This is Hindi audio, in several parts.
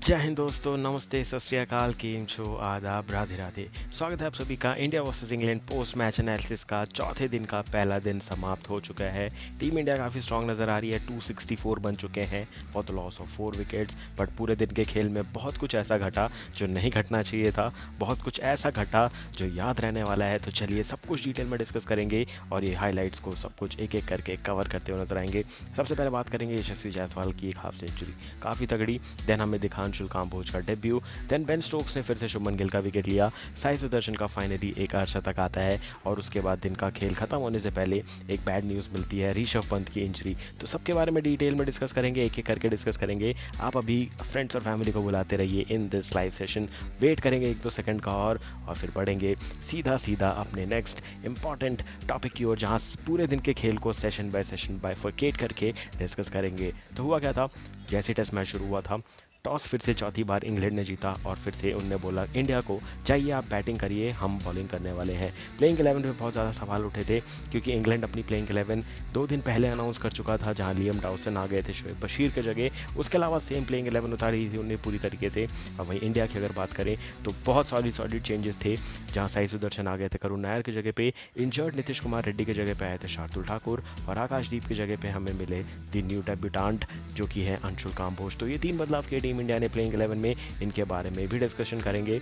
जय हिंद दोस्तों, नमस्ते, सत श्री अकाल, केम छो, आदाब, राधे राधे। स्वागत है आप सभी का India versus England post match analysis का चौथे दिन का पहला दिन समाप्त हो चुका है। टीम इंडिया काफ़ी स्ट्रांग नज़र आ रही है, 264 बन चुके हैं for the loss of 4 wickets. But पूरे दिन के खेल में बहुत कुछ ऐसा घटा जो नहीं घटना चाहिए था, बहुत कुछ ऐसा घटा जो याद रहने वाला है। तो चलिए सब कुछ डिटेल में डिस्कस करेंगे और ये हाईलाइट्स को सब कुछ एक एक करके कवर करते हुए नजर आएंगे। सबसे पहले बात करेंगे यशस्वी जायसवाल की एक हाफ सेंचुरी, काफ़ी तगड़ी। देन हमें दिखा अंशुल काम्बोज का डेब्यू। देन बेन स्टोक्स ने फिर से शुभमन गिल का विकेट लिया। साई सुदर्शन का फाइनली एक अर्धशतक आता है और उसके बाद दिन का खेल खत्म होने से पहले एक बैड न्यूज़ मिलती है, ऋषभ पंत की इंजरी। तो सबके बारे में डिटेल में डिस्कस करेंगे, एक एक करके डिस्कस करेंगे। आप अभी फ्रेंड्स और फैमिली को बुलाते रहिए in this live session. Wait करेंगे 1-2 सेकंड का और फिर बढ़ेंगे सीधा सीधा अपने नेक्स्ट इंपॉर्टेंट टॉपिक की ओर, जहाँ पूरे दिन के खेल को सेशन बाय बाइफरकेट करके डिस्कस करेंगे। तो हुआ क्या था, जैसे टेस्ट मैच शुरू हुआ था, टॉस फिर से चौथी बार इंग्लैंड ने जीता और फिर से उनने बोला इंडिया को, चाहिए आप बैटिंग करिए, हम बॉलिंग करने वाले हैं। प्लेइंग 11 पे बहुत ज़्यादा सवाल उठे थे क्योंकि इंग्लैंड अपनी प्लेइंग 11 2 दिन पहले अनाउंस कर चुका था, जहां लियम डाउसन आ गए थे शोएब बशीर के जगह। उसके अलावा सेम प्लेइंग 11 उतारी थी उन्हें पूरी तरीके से। और वहीं इंडिया की अगर बात करें तो बहुत सॉलिड चेंजेस थे, जहाँ साई सुदर्शन आ गए थे करुण नायर की जगह पे, इंजर्ड नीतीश कुमार रेड्डी की जगह पे आए थे शार्दुल ठाकुर, और आकाशदीप की जगह पे हमें मिले द न्यू डेब्यूटांट जो कि है अंशुल काम्बोज। तो ये 3 बदलाव किए टीम इंडिया ने प्लेइंग 11 में, इनके बारे में भी डिस्कशन करेंगे।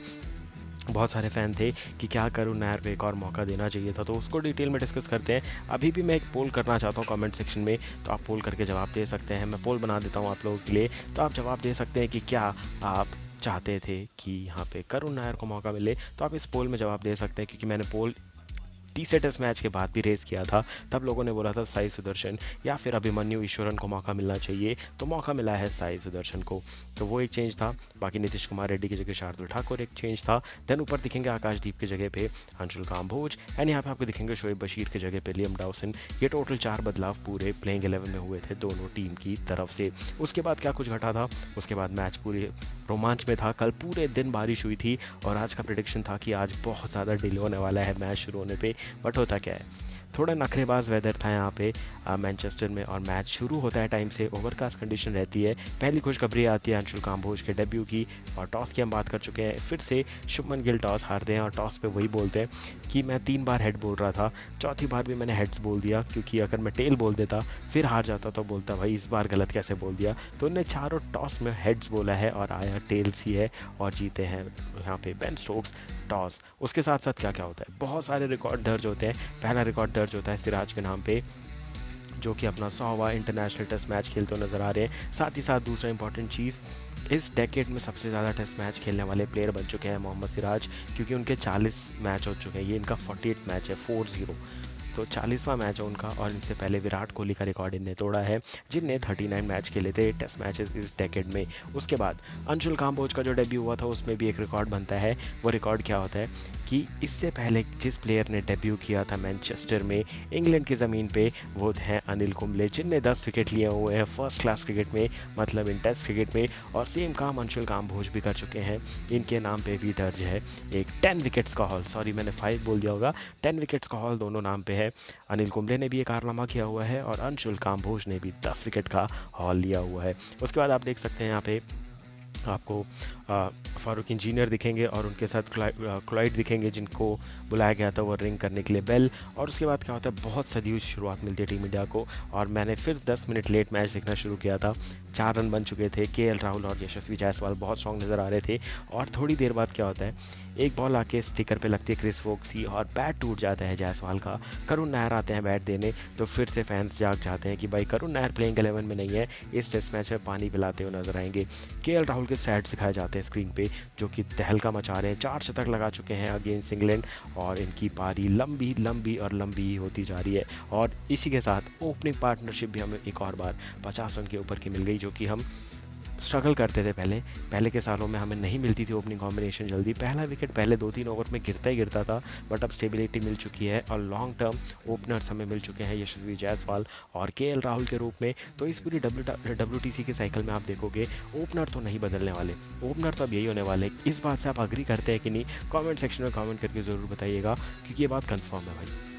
बहुत सारे फ़ैन थे कि क्या करुण नायर को एक और मौका देना चाहिए था, तो उसको डिटेल में डिस्कस करते हैं। अभी भी मैं एक पोल करना चाहता हूँ कमेंट सेक्शन में, तो आप पोल करके जवाब दे सकते हैं। मैं पोल बना देता हूँ आप लोगों के लिए, तो आप जवाब दे सकते हैं कि क्या आप चाहते थे कि यहाँ पे करुण नायर को मौका मिले। तो आप इस पोल में जवाब दे सकते हैं, क्योंकि मैंने पोल तीसरे टेस्ट मैच के बाद भी रेस किया था। तब लोगों ने बोला था साई सुदर्शन या फिर अभिमन्यु ईश्वरन को मौका मिलना चाहिए, तो मौका मिला है साई सुदर्शन को। तो वो एक चेंज था। बाकी नीतीश कुमार रेड्डी की जगह शार्दुल ठाकुर एक चेंज था। देन ऊपर दिखेंगे आकाशदीप की जगह पे अंशुल काम्बोज, एंड यहाँ पे आपको दिखेंगे शोएब बशीर की जगह पे लियम डाउसन। ये टोटल 4 बदलाव पूरे प्लेइंग 11 में हुए थे दोनों टीम की तरफ से। उसके बाद क्या कुछ घटा था, उसके बाद मैच पूरे रोमांच में था। कल पूरे दिन बारिश हुई थी और आज का प्रिडिक्शन था कि आज बहुत ज़्यादा डिले होने वाला है मैच शुरू होने पे। बट होता क्या है, थोड़ा नखरेबाज वेदर था यहाँ पे मैनचेस्टर में, और मैच शुरू होता है टाइम से ओवरकास्ट कंडीशन रहती है। पहली खुशखबरी आती है अंशुल काम्बोज के डेब्यू की, और टॉस की हम बात कर चुके हैं। फिर से शुभमन गिल टॉस हारते हैं और टॉस पे वही बोलते हैं कि मैं 3 बार हेड बोल रहा था, चौथी बार भी मैंने हेड्स बोल दिया, क्योंकि अगर मैं टेल बोल देता फिर हार जाता तो बोलता भाई इस बार गलत कैसे बोल दिया। तो उन्होंने चारों टॉस में हेड्स बोला है और आया टेल्स ही है, और जीते हैं यहाँ पे बेन स्टोक्स टॉस। उसके साथ साथ क्या क्या होता है, बहुत सारे रिकॉर्ड दर्ज होते हैं। पहला रिकॉर्ड दर्ज होता है सिराज के नाम पे, जो कि अपना 100वां इंटरनेशनल टेस्ट मैच खेलते हुए नजर आ रहे हैं। साथ ही साथ दूसरा इंपॉर्टेंट चीज़, इस डेकेड में सबसे ज़्यादा टेस्ट मैच खेलने वाले प्लेयर बन चुके हैं मोहम्मद सिराज, क्योंकि उनके 40 मैच हो चुके हैं। ये इनका 48 मैच है, 40। तो 40वां मैच है उनका, और इनसे पहले विराट कोहली का रिकॉर्ड इनने तोड़ा है, जिनने 39 मैच खेले थे टेस्ट मैचेस इस डेकेड में। उसके बाद अंशुल काम्बोज का जो डेब्यू हुआ था उसमें भी एक रिकॉर्ड बनता है। वो रिकॉर्ड क्या होता है कि इससे पहले जिस प्लेयर ने डेब्यू किया था मैनचेस्टर में इंग्लैंड की ज़मीन पे, वो हैं अनिल कुंबले, जिनने 10 विकेट लिए हुए हैं फर्स्ट क्लास क्रिकेट में, मतलब इन टेस्ट क्रिकेट में। और सेम काम अंशुल काम्बोज भी कर चुके हैं, इनके नाम पे भी दर्ज है एक 10 विकेट्स का हॉल, सॉरी मैंने 5 बोल दिया होगा, 10 विकेट्स का हॉल दोनों नाम पे है। अनिल कुंबले ने भी ये कारनामा किया हुआ है और अंशुल काम्बोज ने भी 10 विकेट का हॉल लिया हुआ है। उसके बाद आप देख सकते हैं यहाँ पे आपको फारूक इंजीनियर दिखेंगे और उनके साथ क्लाइड दिखेंगे, जिनको बुलाया गया था वो रिंग करने के लिए बेल। और उसके बाद क्या होता है, बहुत सदी शुरुआत मिलती है टीम इंडिया को, और मैंने फिर 10 मिनट लेट मैच देखना शुरू किया था। 4 रन बन चुके थे, केएल राहुल और यशस्वी जायसवाल बहुत स्ट्रॉन्ग नज़र आ रहे थे। और थोड़ी देर बाद क्या होता है, एक बॉल आके स्टिकर पे लगती है क्रिस वोक्स की और बैट टूट जाता है जायसवाल का। करुण नायर आते हैं बैट देने, तो फिर से फैंस जाग जाते हैं कि भाई करुण नायर प्लेइंग 11 में नहीं है, इस टेस्ट मैच में पानी पिलाते हुए नजर आएंगे। केएल राहुल के स्टैट्स दिखाए जाते हैं स्क्रीन पे, जो कि तहलका मचा रहे हैं। 4 शतक लगा चुके हैं अगेंस्ट इंग्लैंड, और इनकी पारी लंबी लंबी और लंबी ही होती जा रही है। और इसी के साथ ओपनिंग पार्टनरशिप भी हमें एक और बार 50 रन के ऊपर की मिल गई, जो कि हम स्ट्रगल करते थे पहले के सालों में, हमें नहीं मिलती थी ओपनिंग कॉम्बिनेशन जल्दी। पहला विकेट पहले 2-3 ओवर में गिरता ही गिरता था, बट अब स्टेबिलिटी मिल चुकी है और लॉन्ग टर्म ओपनर्स हमें मिल चुके हैं यशस्वी जायसवाल और केएल राहुल के रूप में। तो इस पूरी WTC के साइकिल में आप देखोगे ओपनर तो नहीं बदलने वाले, ओपनर तो अब यही होने वाले। इस बात से आप अग्री करते हैं कि नहीं, कॉमेंट सेक्शन में कॉमेंट करके ज़रूर बताइएगा, क्योंकि ये बात कन्फर्म है भाई।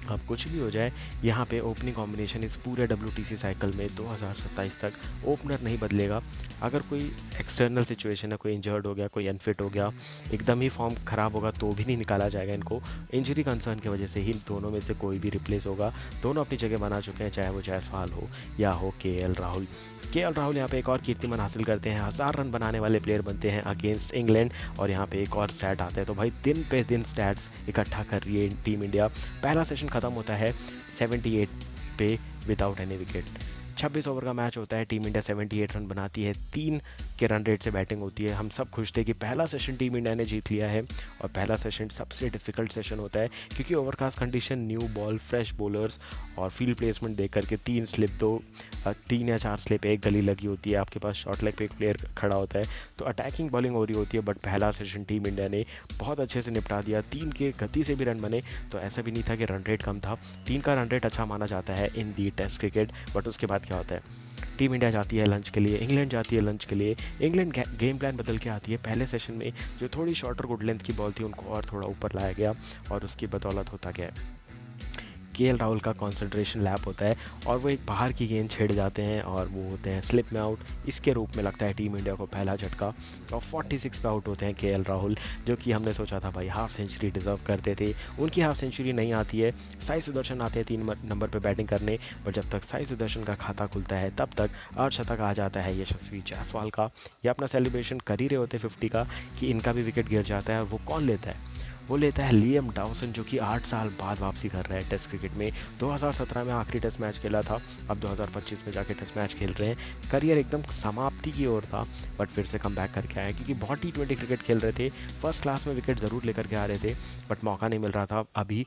अब कुछ भी हो जाए, यहाँ पे ओपनिंग कॉम्बिनेशन इस पूरे WTC साइकिल में 2027 तक ओपनर नहीं बदलेगा। अगर कोई एक्सटर्नल सिचुएशन है, कोई इंजर्ड हो गया, कोई अनफिट हो गया, एकदम ही फॉर्म ख़राब होगा, तो भी नहीं निकाला जाएगा इनको। इंजरी कंसर्न की वजह से ही दोनों में से कोई भी रिप्लेस होगा। दोनों अपनी जगह बना चुके हैं, चाहे वो जायसवाल हो या हो KL राहुल। KL राहुल यहाँ पे एक और कीर्तिमान हासिल करते हैं, 1000 रन बनाने वाले प्लेयर बनते हैं अगेंस्ट इंग्लैंड। और यहाँ पे एक और स्टैट आता है, तो भाई दिन पे दिन स्टैट्स इकट्ठा कर रही है टीम इंडिया। पहला सेशन ख़त्म होता है 78 पे विदाउट एनी विकेट। 26 ओवर का मैच होता है, टीम इंडिया 78 रन बनाती है, 3 के रन रेट से बैटिंग होती है। हम सब खुश थे कि पहला सेशन टीम इंडिया ने जीत लिया है। और पहला सेशन सबसे डिफिकल्ट सेशन होता है, क्योंकि overcast condition, new ball, fresh bowlers और फील्ड प्लेसमेंट देख करके 3 स्लिप 3 या 4 स्लिप, एक गली लगी होती है, आपके पास शॉर्ट लेग पे एक प्लेयर खड़ा होता है, तो अटैकिंग बॉलिंग हो रही होती है। बट पहला सेशन टीम इंडिया ने बहुत अच्छे से निपटा दिया, 3 के गति से भी रन बने। तो ऐसा भी नहीं था कि रन रेट कम था, 3 का रन रेट अच्छा माना जाता है इन दी टेस्ट क्रिकेट। बट उसके बाद क्या होता है, टीम इंडिया जाती है लंच के लिए, इंग्लैंड जाती है लंच के लिए। इंग्लैंड गेम प्लान बदल के आती है। पहले सेशन में जो थोड़ी शॉर्टर गुड लेंथ की बॉल थी, उनको और थोड़ा ऊपर लाया गया, और उसकी बदौलत होता गया KL राहुल का कंसंट्रेशन लैप होता है, और वो एक बाहर की गेंद छेड़ जाते हैं और वो होते हैं स्लिप में आउट। इसके रूप में लगता है टीम इंडिया को पहला झटका, और 46 पे आउट होते हैं KL राहुल, जो कि हमने सोचा था भाई हाफ सेंचुरी डिजर्व करते थे। उनकी हाफ सेंचुरी नहीं आती है, साई सुदर्शन आते हैं 3 नंबर पर बैटिंग करने। पर जब तक साई सुदर्शन का खाता खुलता है, तब तक अर्धशतक आ जाता है यशस्वी जायसवाल का। ये अपना सेलिब्रेशन कर ही रहे होते 50 का कि इनका भी विकेट गिर जाता है। वो कौन लेता है? वो लेता है लियम डाउसन, जो कि 8 साल बाद वापसी कर रहा है टेस्ट क्रिकेट में। 2017 में आखिरी टेस्ट मैच खेला था, अब 2025 में जाके टेस्ट मैच खेल रहे हैं। करियर एकदम समाप्ति की ओर था, बट फिर से कम बैक करके आए, क्योंकि बहुत T20 क्रिकेट खेल रहे थे। फर्स्ट क्लास में विकेट ज़रूर लेकर के आ रहे थे, बट मौका नहीं मिल रहा था। अभी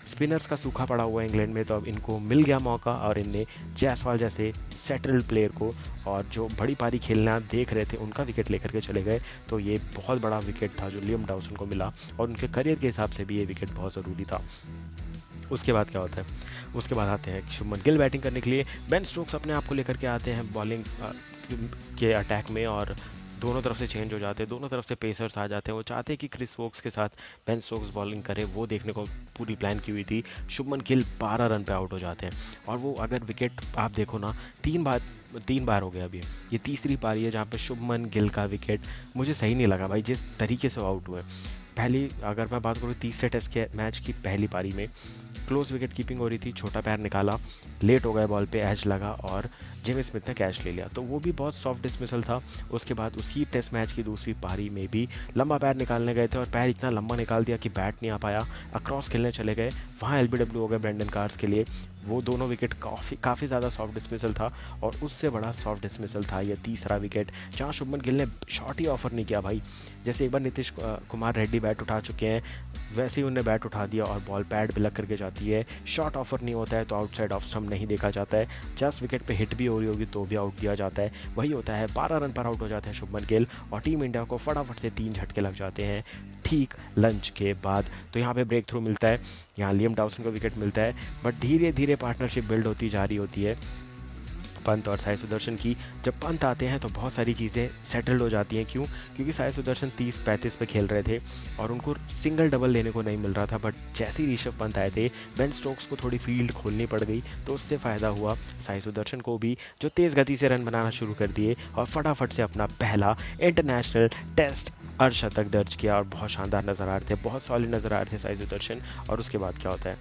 स्पिनर्स का सूखा पड़ा हुआ है इंग्लैंड में, तो अब इनको मिल गया मौका, और इनने जायसवाल जैसे सेटल्ड प्लेयर को, और जो बड़ी पारी खेलना देख रहे थे, उनका विकेट लेकर के चले गए। तो ये बहुत बड़ा विकेट था जो लियम डाउसन को मिला, और उनके करियर के हिसाब से भी ये विकेट बहुत ज़रूरी था। उसके बाद क्या होता है, उसके बाद आते हैं शुभमन गिल बैटिंग करने के लिए। बेन स्टोक्स अपने आप को लेकर के आते हैं बॉलिंग के अटैक में, और दोनों तरफ से चेंज हो जाते हैं, दोनों तरफ से पेसर्स आ जाते हैं। वो चाहते हैं कि क्रिस वोक्स के साथ बेन स्टोक्स बॉलिंग करे, वो देखने को पूरी प्लान की हुई थी। शुभमन गिल 12 रन पे आउट हो जाते हैं, और वो अगर विकेट आप देखो ना, 3 बार हो गया अभी, ये तीसरी पारी है जहाँ पे शुभमन गिल का विकेट मुझे सही नहीं लगा भाई, जिस तरीके से आउट हुए। पहली अगर मैं बात करूँ तीसरे टेस्ट के मैच की पहली पारी में, क्लोज विकेट कीपिंग हो रही थी, छोटा पैर निकाला, लेट हो गया बॉल पे, एज लगा, और जेमी स्मिथ ने कैच ले लिया, तो वो भी बहुत सॉफ्ट डिसमिसल था। उसके बाद उसी टेस्ट मैच की दूसरी पारी में भी लंबा पैर निकालने गए थे, और पैर इतना लंबा निकाल दिया कि बैट नहीं आ पाया, अक्रॉस खेलने चले गए, वहाँ LBW हो गया ब्रेंडन कार्स के लिए। वो दोनों विकेट काफ़ी ज़्यादा सॉफ्ट डिसमिसल था, और उससे बड़ा सॉफ्ट डिसमिसल था ये तीसरा विकेट, जहाँ शुभमन गिल ने शॉट ही ऑफर नहीं किया भाई। जैसे एक बार नीतीश कुमार रेड्डी बैट उठा चुके हैं, वैसे ही उन्होंने बैट उठा दिया, और बॉल पैड भी लग करके जाती है। शॉट ऑफर नहीं होता है तो आउटसाइड ऑफ स्टंप नहीं देखा जाता है, जस्ट विकेट पे हिट भी हो रही होगी तो भी आउट दिया जाता है। वही होता है, 12 रन पर आउट हो जाते हैं शुभमन गिल, और टीम इंडिया को फटाफट से 3 झटके लग जाते हैं ठीक लंच के बाद। तो यहाँ पे ब्रेक थ्रू मिलता है, यहाँ लियम डाउसन को विकेट मिलता है, बट धीरे धीरे पार्टनरशिप बिल्ड होती जा रही होती है पंत और साई सुदर्शन की। जब पंत आते हैं तो बहुत सारी चीज़ें सेटल्ड हो जाती हैं। क्यों? क्योंकि साई सुदर्शन 30-35 पे खेल रहे थे, और उनको सिंगल डबल लेने को नहीं मिल रहा था। बट जैसे ही ऋषभ पंत आए थे, बेन स्टोक्स को थोड़ी फील्ड खोलनी पड़ गई, तो उससे फ़ायदा हुआ साई सुदर्शन को भी, जो तेज़ गति से रन बनाना शुरू कर दिए, और फटाफट से अपना पहला इंटरनेशनल टेस्ट अर्धशतक दर्ज किया, और बहुत शानदार नज़र आ रहे थे, बहुत सॉलिड नज़र आ रहे थे साई सुदर्शन। और उसके बाद क्या होता है,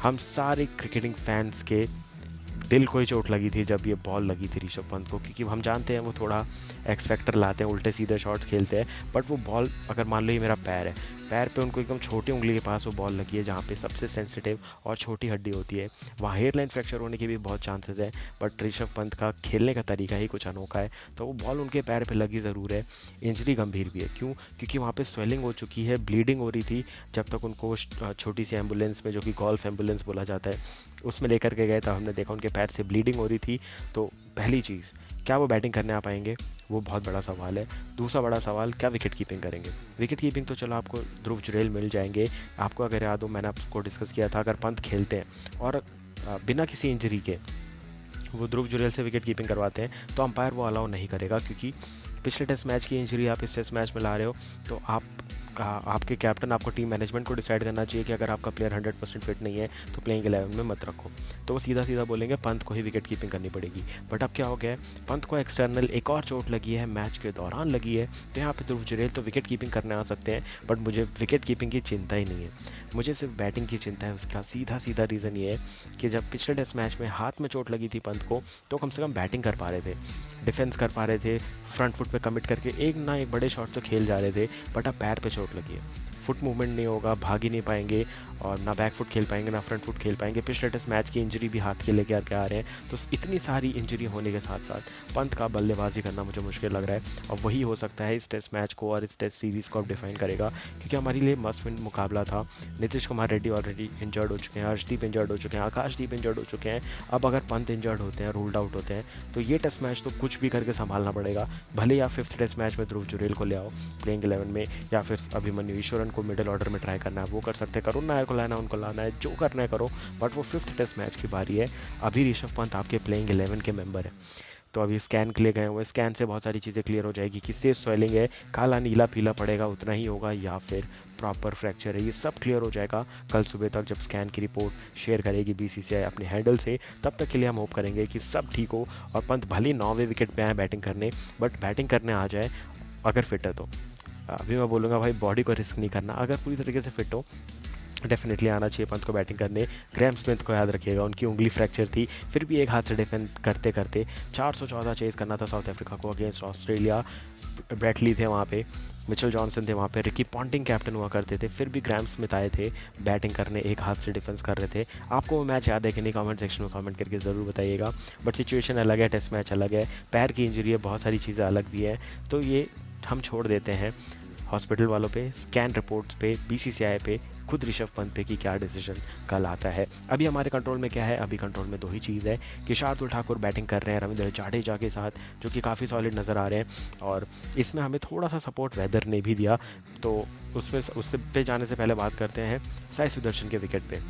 हम सारे क्रिकेटिंग फैंस के दिल को ही चोट लगी थी जब ये बॉल लगी थी ऋषभ पंत को, क्योंकि हम जानते हैं वो थोड़ा एक्स फैक्टर लाते हैं, उल्टे सीधे शॉट्स खेलते हैं। बट वो बॉल, अगर मान लो ये मेरा पैर है, पैर पे उनको एकदम छोटी उंगली के पास वो बॉल लगी है, जहाँ पे सबसे सेंसिटिव और छोटी हड्डी होती है, वहाँ हेयर लाइन फ्रैक्चर होने के भी बहुत चांसेस है। बट ऋषभ पंत का खेलने का तरीका ही कुछ अनोखा है, तो वो बॉल उनके पैर पे लगी ज़रूर है। इंजरी गंभीर भी है, क्यों? क्योंकि वहाँ पे स्वेलिंग हो चुकी है, ब्लीडिंग हो रही थी। जब तक उनको छोटी सी एम्बुलेंस में, जो कि गोल्फ एम्बुलेंस बोला जाता है, उसमें लेकर के गए, तब हमने देखा उनके पैर से ब्लीडिंग हो रही थी। तो पहली चीज़, क्या वो बैटिंग करने आ पाएंगे, वो बहुत बड़ा सवाल है। दूसरा बड़ा सवाल, क्या विकेट कीपिंग करेंगे? विकेट कीपिंग तो चलो आपको ध्रुव जुरैल मिल जाएंगे। आपको अगर याद हो, मैंने आपको डिस्कस किया था, अगर पंत खेलते हैं और बिना किसी इंजरी के वो ध्रुव जुरैल से विकेट कीपिंग करवाते हैं, तो अंपायर वो अलाउ नहीं करेगा, क्योंकि पिछले टेस्ट मैच की इंजरी आप इस टेस्ट मैच में ला रहे हो, तो आपके कैप्टन, आपको टीम मैनेजमेंट को डिसाइड करना चाहिए कि अगर आपका प्लेयर 100% फिट नहीं है तो प्लेइंग 11 में मत रखो। तो वो सीधा सीधा बोलेंगे पंत को ही विकेट कीपिंग करनी पड़ेगी। बट अब क्या हो गया है, पंत को एक्सटर्नल एक और चोट लगी है, मैच के दौरान लगी है। तो यहाँ पे ध्रुव जुरैल तो विकेट कीपिंग करने आ सकते हैं, बट मुझे विकेट कीपिंग की चिंता ही नहीं है, मुझे सिर्फ बैटिंग की चिंता है। उसका सीधा सीधा रीज़न ये है कि जब पिछले टेस्ट मैच में हाथ में चोट लगी थी पंत को, तो कम से कम बैटिंग कर पा रहे थे, डिफेंस कर पा रहे थे, फ्रंट फुट पे कमिट करके एक ना एक बड़े शॉट तो खेल जा रहे थे। बट अब पैर पे चोट लगी है, फुट मूवमेंट नहीं होगा, भाग ही नहीं पाएंगे, और ना बैक फुट खेल पाएंगे ना फ्रंट फुट खेल पाएंगे। पिछले टेस्ट मैच की इंजरी भी हाथ के लेके आ रहे हैं। तो इतनी सारी इंजरी होने के साथ साथ पंत का बल्लेबाजी करना मुझे मुश्किल लग रहा है, और वही हो सकता है इस टेस्ट मैच को और इस टेस्ट सीरीज़ को अब डिफाइन करेगा, क्योंकि हमारे लिए मस्ट विन मुकाबला था। नीतीश कुमार रेड्डी ऑलरेडी इंजर्ड हो चुके हैं, अर्शदीप इंजर्ड हो चुके हैं, आकाशदीप इंजर्ड हो चुके हैं। अब अगर पंत इंजर्ड होते हैं, रूल्ड आउट होते हैं, तो ये टेस्ट मैच तो कुछ भी करके संभालना पड़ेगा। भले ही आप 5th टेस्ट मैच में ध्रुव जुरैल को ले आओ प्लेइंग 11 में, या फिर अभिमन्यु ईश्वरन को मिडिल ऑर्डर में ट्राई करना है, वो कर सकते हैं, करुण नायर को लाना है, उनको लाना है, जो करना है करो। बट वो 5th टेस्ट मैच की बारी है, अभी ऋषभ पंत आपके प्लेइंग 11 के मेंबर है। तो अभी स्कैन के लिए गए हुए, स्कैन से बहुत सारी चीज़ें क्लियर हो जाएगी कि सिर्फ स्वेलिंग है, काला नीला पीला पड़ेगा उतना ही होगा, या फिर प्रॉपर फ्रैक्चर है, ये सब क्लियर हो जाएगा कल सुबह तक जब स्कैन की रिपोर्ट शेयर करेगी बीसीसीआई अपने हैंडल से। तब तक के लिए हम होप करेंगे कि सब ठीक हो, और पंत भले 9वें विकेट पे आए बैटिंग करने, बट बैटिंग करने आ जाए अगर फिट है तो। अभी मैं बोलूँगा भाई बॉडी को रिस्क नहीं करना, अगर पूरी तरीके से फिट हो डेफिनेटली आना चाहिए पंत को बैटिंग करने। ग्रैम स्मिथ को याद रखिएगा, उनकी उंगली फ्रैक्चर थी, फिर भी एक हाथ से डिफेंड करते करते 414 चेज़ करना था साउथ अफ्रीका को अगेंस्ट ऑस्ट्रेलिया। ब्रैटली थे वहाँ पे, मिचेल जॉनसन थे वहाँ पे, रिकी पॉन्टिंग कैप्टन हुआ करते थे, फिर भी ग्रैम स्मिथ आए थे बैटिंग करने, एक हाथ से डिफेंस कर रहे थे। आपको वो मैच याद है कि नहीं, कमेंट सेक्शन में कमेंट करके ज़रूर बताइएगा। बट सिचुएशन अलग है, टेस्ट मैच अलग है, पैर की इंजरी है, बहुत सारी चीज़ें अलग भी है, तो ये हम छोड़ देते हैं हॉस्पिटल वालों पे, स्कैन रिपोर्ट्स पे, बीसीसीआई पे, खुद ऋषभ पंत पे कि क्या डिसीजन कल आता है। अभी हमारे कंट्रोल में क्या है, अभी कंट्रोल में दो ही चीज़ है कि शार्दुल ठाकुर बैटिंग कर रहे हैं रविंद्र जाडेजा के साथ, जो कि काफ़ी सॉलिड नज़र आ रहे हैं, और इसमें हमें थोड़ा सा सपोर्ट वेदर ने भी दिया। तो उससे पे जाने से पहले बात करते हैं साई सुदर्शन के विकेट पे।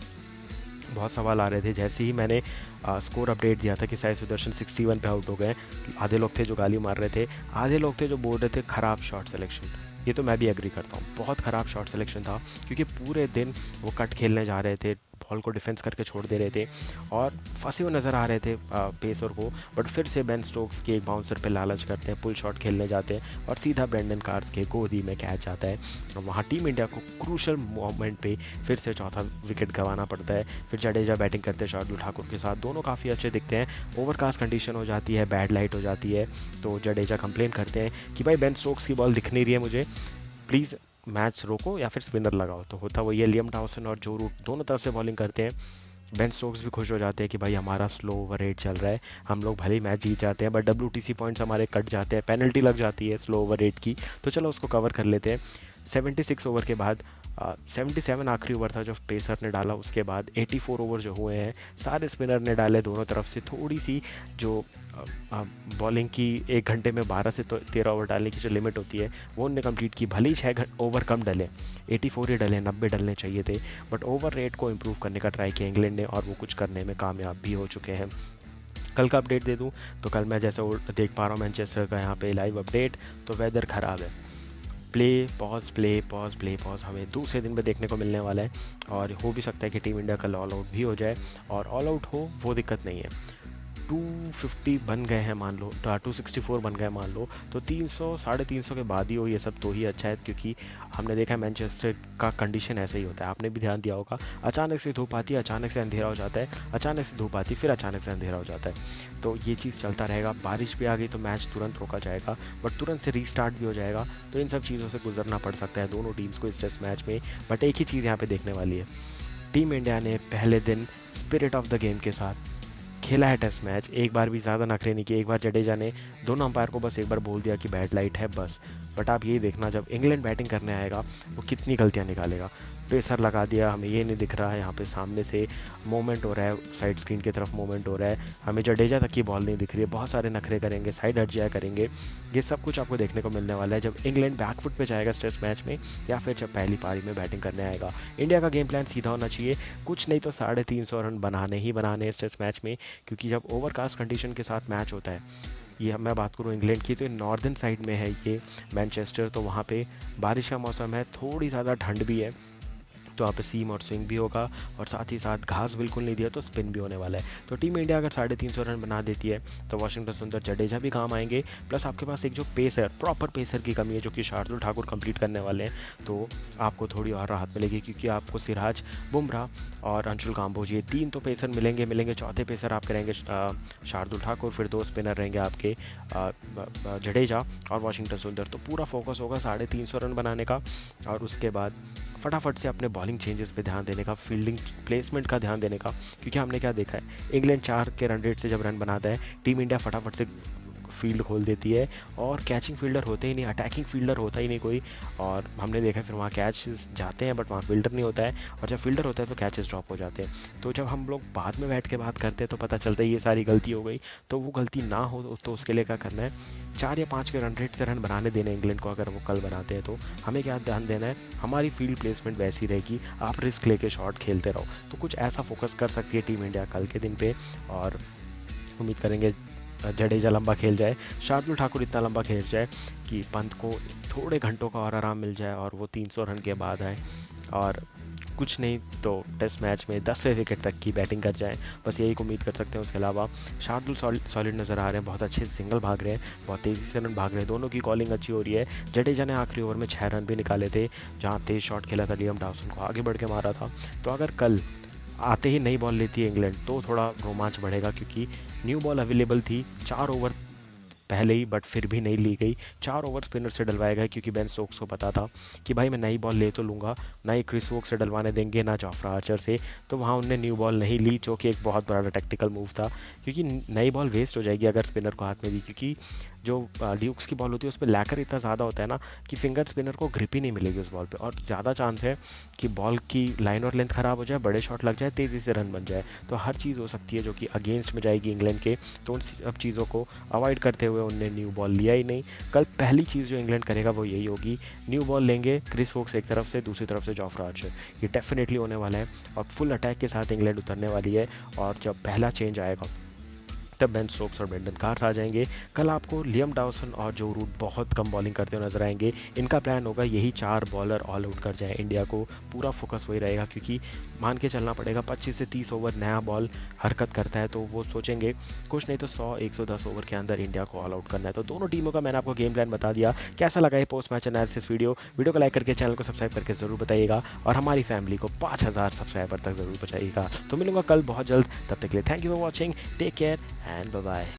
बहुत सवाल आ रहे थे जैसे ही मैंने स्कोर अपडेट दिया था कि साई सुदर्शन 61 पे आउट हो गए। आधे लोग थे जो गाली मार रहे थे, आधे लोग थे जो बोल रहे थे ख़राब शॉट सिलेक्शन। ये तो मैं भी एग्री करता हूँ, बहुत ख़राब शॉट सिलेक्शन था, क्योंकि पूरे दिन वो कट खेलने जा रहे थे, बॉल को डिफेंस करके छोड़ दे रहे थे, और फंसे हुए नज़र आ रहे थे पेसर को। बट फिर से बेन स्टोक्स के एक बाउंसर पे लालच करते हैं, पुल शॉट खेलने जाते हैं, और सीधा ब्रेंडन कार्स के गोदी में कैच आता है, और वहाँ टीम इंडिया को क्रूशल मोमेंट पे फिर से चौथा विकेट गंवाना पड़ता है। फिर जडेजा बैटिंग करते हैं शार्दुल ठाकुर के साथ, दोनों काफ़ी अच्छे दिखते हैं। ओवरकास्ट कंडीशन हो जाती है, बैड लाइट हो जाती है, तो जडेजा कंप्लेन करते हैं कि भाई बेन स्टोक्स की बॉल दिख नहीं रही है मुझे, प्लीज़ मैच रोको या फिर स्पिनर लगाओ। तो होता वही है, लियम डॉसन और जो रूट दोनों तरफ से बॉलिंग करते हैं। बेन स्टोक्स भी खुश हो जाते हैं कि भाई हमारा स्लो ओवर रेट चल रहा है, हम लोग भले ही मैच जीत जाते हैं बट WTC पॉइंट्स हमारे कट जाते हैं, पेनल्टी लग जाती है स्लो ओवर रेट की, तो चलो उसको कवर कर लेते हैं। 76 ओवर के बाद 77 आखिरी ओवर था जो पेसर ने डाला, उसके बाद 84 ओवर जो हुए हैं सारे स्पिनर ने डाले दोनों तरफ से। थोड़ी सी जो बॉलिंग की 1 घंटे में 12 से 13 ओवर डालने की जो लिमिट होती है वो उनने कंप्लीट की, भले ही 6 ओवर कम डले, 84 ही डले, 90 डलने चाहिए थे, बट ओवर रेट को इम्प्रूव करने का ट्राई किया इंग्लैंड ने, और वो कुछ करने में कामयाब भी हो चुके हैं। कल का अपडेट दे दूं तो कल मैं जैसे देख पा रहा हूँ मैनचेस्टर का यहाँ पे लाइव अपडेट, तो वेदर ख़राब है, play pause play pause play pause हमें दूसरे दिन में देखने को मिलने वाला है, और हो भी सकता है कि टीम इंडिया कल ऑल आउट भी हो जाए, और ऑल आउट हो वो दिक्कत नहीं है। 250 बन गए हैं मान लो, 264 बन गए मान लो, तो 300 350 के बाद ही हो ये सब तो ही अच्छा है, क्योंकि हमने देखा है मैनचेस्टर का कंडीशन ऐसे ही होता है, आपने भी ध्यान दिया होगा, अचानक से धूप आती है, अचानक से अंधेरा हो जाता है, अचानक से धूप आती है, फिर अचानक से अंधेरा हो जाता है, तो ये चीज़ चलता रहेगा। बारिश भी आ गई तो मैच तुरंत रोका जाएगा, बट तुरंत से रीस्टार्ट भी हो जाएगा, तो इन सब चीज़ों से गुजरना पड़ सकता है दोनों टीम्स को इस टेस्ट मैच में। बट एक ही चीज़ यहाँ पर देखने वाली है, टीम इंडिया ने पहले दिन स्पिरिट ऑफ द गेम के साथ खेला है टेस्ट मैच, एक बार भी ज़्यादा नखरे नहीं किए। एक बार जडेजा ने दोनों अंपायर को बस एक बार बोल दिया कि बैड लाइट है बस, बट आप यही देखना जब इंग्लैंड बैटिंग करने आएगा वो कितनी गलतियां निकालेगा। पेसर लगा दिया, हमें ये नहीं दिख रहा है, यहाँ पे सामने से मूवमेंट हो रहा है, साइड स्क्रीन की तरफ मूवमेंट हो रहा है, हमें जडेजा तक की बॉल नहीं दिख रही है, बहुत सारे नखरे करेंगे, साइड हट जाया करेंगे, ये सब कुछ आपको देखने को मिलने वाला है जब इंग्लैंड बैकफुट पे जाएगा टेस्ट मैच में, या फिर जब पहली पारी में बैटिंग करने आएगा। इंडिया का गेम प्लान सीधा होना चाहिए, कुछ नहीं तो 350 रन बनाने ही बनाने इस टेस्ट मैच में, क्योंकि जब ओवरकास्ट कंडीशन के साथ मैच होता है ये मैं बात करूँ इंग्लैंड की, तो नॉर्दर्न साइड में है ये मैनचेस्टर, तो वहाँ पे बारिश का मौसम है, थोड़ी ज़्यादा ठंड भी है, तो वहाँ पे सीम और स्विंग भी होगा, और साथ ही साथ घास बिल्कुल नहीं दिया तो स्पिन भी होने वाला है। तो टीम इंडिया अगर 350 रन बना देती है तो वाशिंगटन सुंदर, जडेजा भी काम आएंगे, प्लस आपके पास एक जो पेसर, प्रॉपर पेसर की कमी है जो कि शार्दुल ठाकुर कंप्लीट करने वाले हैं, तो आपको थोड़ी और राहत मिलेगी, क्योंकि आपको सिराज, बुमराह और अंशुल काम्बोज, ये 3 तो पेसर मिलेंगे। चौथे पेसर आप करेंगे शार्दुल ठाकुर, फिर 2 स्पिनर रहेंगे आपके जडेजा और वाशिंगटन सुंदर। तो पूरा फोकस होगा 350 रन बनाने का, और उसके बाद फटाफट से अपने बॉलिंग चेंजेस पे ध्यान देने का, फील्डिंग प्लेसमेंट का ध्यान देने का, क्योंकि हमने क्या देखा है, इंग्लैंड 4 के रन रेट से जब रन बनाता है, टीम इंडिया फटाफट से फील्ड खोल देती है, और कैचिंग फील्डर होते ही नहीं, अटैकिंग फील्डर होता ही नहीं कोई, और हमने देखा फिर वहाँ कैचेस जाते हैं बट वहाँ फील्डर नहीं होता है, और जब फील्डर होता है तो कैचेस ड्रॉप हो जाते हैं। तो जब हम लोग बाद में बैठ के बात करते हैं तो पता चलता है ये सारी गलती हो गई। तो वो गलती ना हो तो उसके लिए क्या करना है, 4 या 5 के रन रेट से रन बनाने देने इंग्लैंड को, अगर वो कल बनाते हैं तो हमें क्या ध्यान देना है, हमारी फील्ड प्लेसमेंट वैसी रहेगी, आप रिस्क लेके शॉट खेलते रहो। तो कुछ ऐसा फोकस कर सकती है टीम इंडिया कल के दिन पे, और उम्मीद करेंगे जडेजा लंबा खेल जाए, शार्दुल ठाकुर इतना लंबा खेल जाए कि पंत को थोड़े घंटों का और आराम मिल जाए, और वो 300 रन के बाद आए, और कुछ नहीं तो टेस्ट मैच में 10वें विकेट तक की बैटिंग कर जाएं, बस यही उम्मीद कर सकते हैं। उसके अलावा शार्दुल सॉलिड नज़र आ रहे हैं, बहुत अच्छे सिंगल भाग रहे हैं, बहुत तेज़ी से रन भाग रहे हैं, दोनों की कॉलिंग अच्छी हो रही है। जडेजा ने आखिरी ओवर में 6 रन भी निकाले थे, जहाँ तेज़ शॉट खेला था, लियम डॉसन को आगे बढ़ के मारा था। तो अगर कल आते ही नई बॉल लेती है इंग्लैंड तो थोड़ा रोमांच बढ़ेगा, क्योंकि न्यू बॉल अवेलेबल थी 4 ओवर पहले ही, बट फिर भी नहीं ली गई। 4 ओवर स्पिनर से डलवाया गया, क्योंकि बेन स्टोक्स को पता था कि भाई मैं नई बॉल ले तो लूँगा, ना ही क्रिस वोक से डलवाने देंगे, ना जोफ्रा आर्चर से, तो वहाँ उनने न्यू बॉल नहीं ली, जो कि एक बहुत बड़ा टैक्टिकल मूव था, क्योंकि नई बॉल वेस्ट हो जाएगी अगर स्पिनर को हाथ में दी, क्योंकि जो ड्यूक्स की बॉल होती है उस पर लैकर इतना ज़्यादा होता है ना कि फिंगर स्पिनर को ग्रिप ही नहीं मिलेगी उस बॉल पे, और ज़्यादा चांस है कि बॉल की लाइन और लेंथ ख़राब हो जाए, बड़े शॉट लग जाए, तेज़ी से रन बन जाए। तो हर चीज़ हो सकती है जो कि अगेंस्ट में जाएगी इंग्लैंड के, तो उन सब चीज़ों को अवॉइड करते हुए उनने न्यू बॉल लिया ही नहीं। कल पहली चीज़ जो इंग्लैंड करेगा वो यही होगी, न्यू बॉल लेंगे, क्रिस वोक्स एक तरफ से, दूसरी तरफ से जोफ्रा आर्चर, ये डेफिनेटली होने वाला है, और फुल अटैक के साथ इंग्लैंड उतरने वाली है। और जब पहला चेंज आएगा तब बेन स्टोक्स और ब्रेंडन कार्स आ जाएंगे। कल आपको लियम डॉसन और जो रूट बहुत कम बॉलिंग करते हुए नजर आएंगे। इनका प्लान होगा यही 4 बॉलर ऑल आउट कर जाए इंडिया को, पूरा फोकस वही रहेगा, क्योंकि मान के चलना पड़ेगा 25 से 30 ओवर नया बॉल हरकत करता है, तो वो सोचेंगे कुछ नहीं तो 100-110 ओवर के अंदर इंडिया को ऑल आउट करना है। तो दोनों टीमों का मैंने आपको गेम प्लान बता दिया। कैसा लगा ये पोस्ट मैच एनालिसिस वीडियो को लाइक करके चैनल को सब्सक्राइब करके ज़रूर बताइएगा, और हमारी फैमिली को 5000 सब्सक्राइबर तक ज़रूर पहुँचाइएगा। तो मिलूंगा कल बहुत जल्द, तब तक के लिए thank you for watching, take care and bye bye.